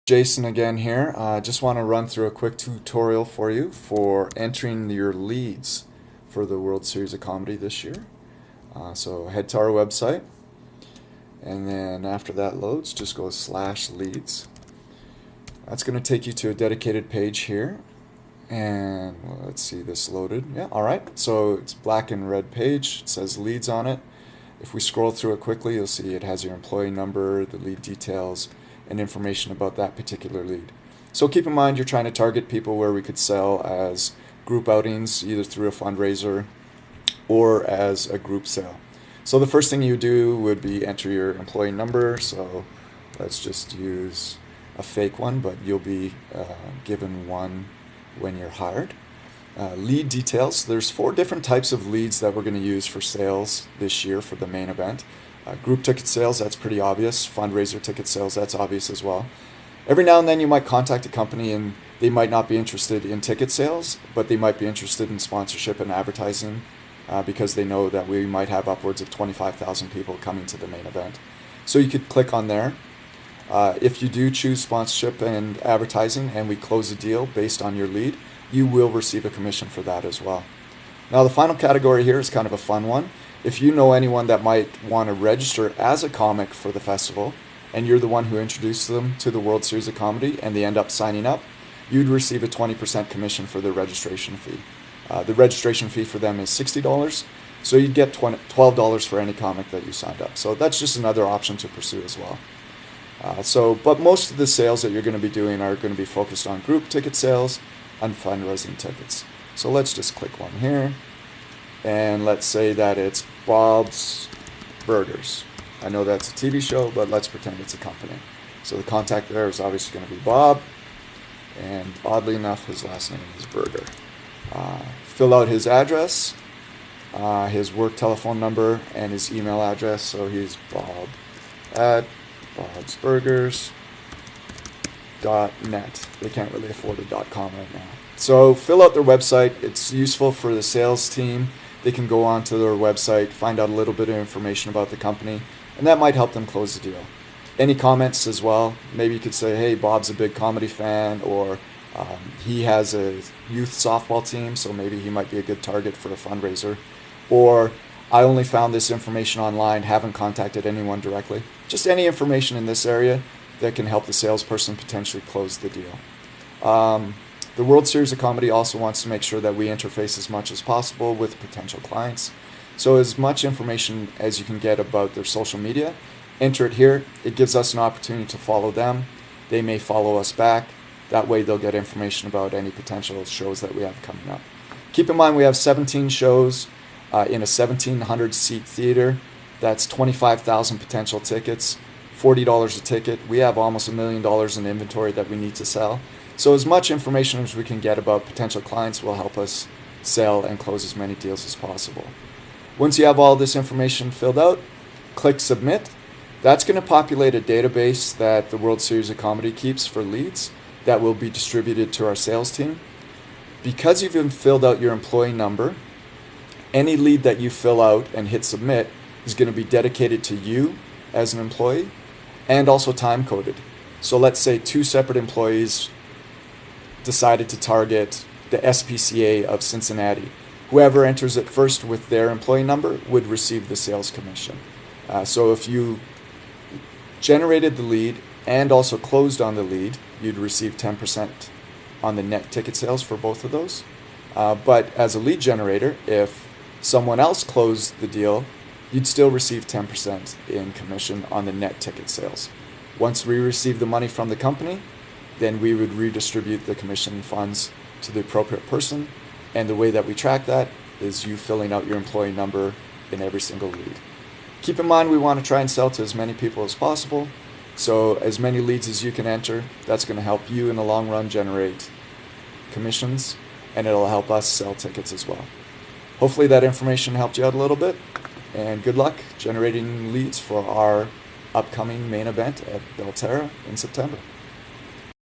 Jason again here. Just want to run through a quick tutorial for you for entering your leads for the World Series of Comedy this year. So head to our website, and then after that loads, just go /leads. That's going to take you to a dedicated page here, and let's see this loaded. Yeah, all right. So it's black and red page. It says leads on it. If we scroll through it quickly, you'll see it has your employee number, the lead details, and information about that particular lead. So keep in mind you're trying to target people where we could sell as group outings, either through a fundraiser or as a group sale. So the first thing you do would be enter your employee number. So let's just use a fake one, but you'll be given one when you're hired. Lead details. There's 4 different types of leads that we're going to use for sales this year for the main event. Group ticket sales, that's pretty obvious. Fundraiser ticket sales, that's obvious as well. Every now and then you might contact a company and they might not be interested in ticket sales, but they might be interested in sponsorship and advertising because they know that we might have upwards of 25,000 people coming to the main event. So you could click on there. If you do choose sponsorship and advertising and we close a deal based on your lead, you will receive a commission for that as well. Now the final category here is kind of a fun one. If you know anyone that might want to register as a comic for the festival and you're the one who introduced them to the World Series of Comedy and they end up signing up, you'd receive a 20% commission for their registration fee. The registration fee for them is $60, so you'd get $12 for any comic that you signed up. So that's just another option to pursue as well. But most of the sales that you're going to be doing are going to be focused on group ticket sales and fundraising tickets. So let's just click one here. And let's say that it's Bob's Burgers. I know that's a TV show, but let's pretend it's a company. So the contact there is obviously going to be Bob, and oddly enough, his last name is Burger. Fill out his address, his work telephone number, and his email address. So he's Bob at bobsburgers.net. They can't really afford a .com right now. So fill out their website. It's useful for the sales team. They can go onto their website, find out a little bit of information about the company, and that might help them close the deal. Any comments as well? Maybe you could say, hey, Bob's a big comedy fan, or he has a youth softball team, so maybe he might be a good target for a fundraiser. Or I only found this information online, haven't contacted anyone directly. Just any information in this area that can help the salesperson potentially close the deal. The World Series of Comedy also wants to make sure that we interface as much as possible with potential clients. So as much information as you can get about their social media, enter it here. It gives us an opportunity to follow them. They may follow us back. That way they'll get information about any potential shows that we have coming up. Keep in mind we have 17 shows in a 1,700 seat theater. That's 25,000 potential tickets, $40 a ticket. We have almost $1 million in inventory that we need to sell. So as much information as we can get about potential clients will help us sell and close as many deals as possible. Once you have all this information filled out, click submit. That's going to populate a database that the World Series of Comedy keeps for leads that will be distributed to our sales team. Because you've filled out your employee number, any lead that you fill out and hit submit is going to be dedicated to you as an employee and also time coded. So let's say 2 separate employees decided to target the SPCA of Cincinnati. Whoever enters it first with their employee number would receive the sales commission. So if you generated the lead and also closed on the lead, you'd receive 10% on the net ticket sales for both of those. But as a lead generator, if someone else closed the deal, you'd still receive 10% in commission on the net ticket sales. Once we receive the money from the company, then we would redistribute the commission funds to the appropriate person. And the way that we track that is you filling out your employee number in every single lead. Keep in mind we want to try and sell to as many people as possible. So as many leads as you can enter, that's going to help you in the long run generate commissions, and it'll help us sell tickets as well. Hopefully that information helped you out a little bit, and good luck generating leads for our upcoming main event at Belterra in September.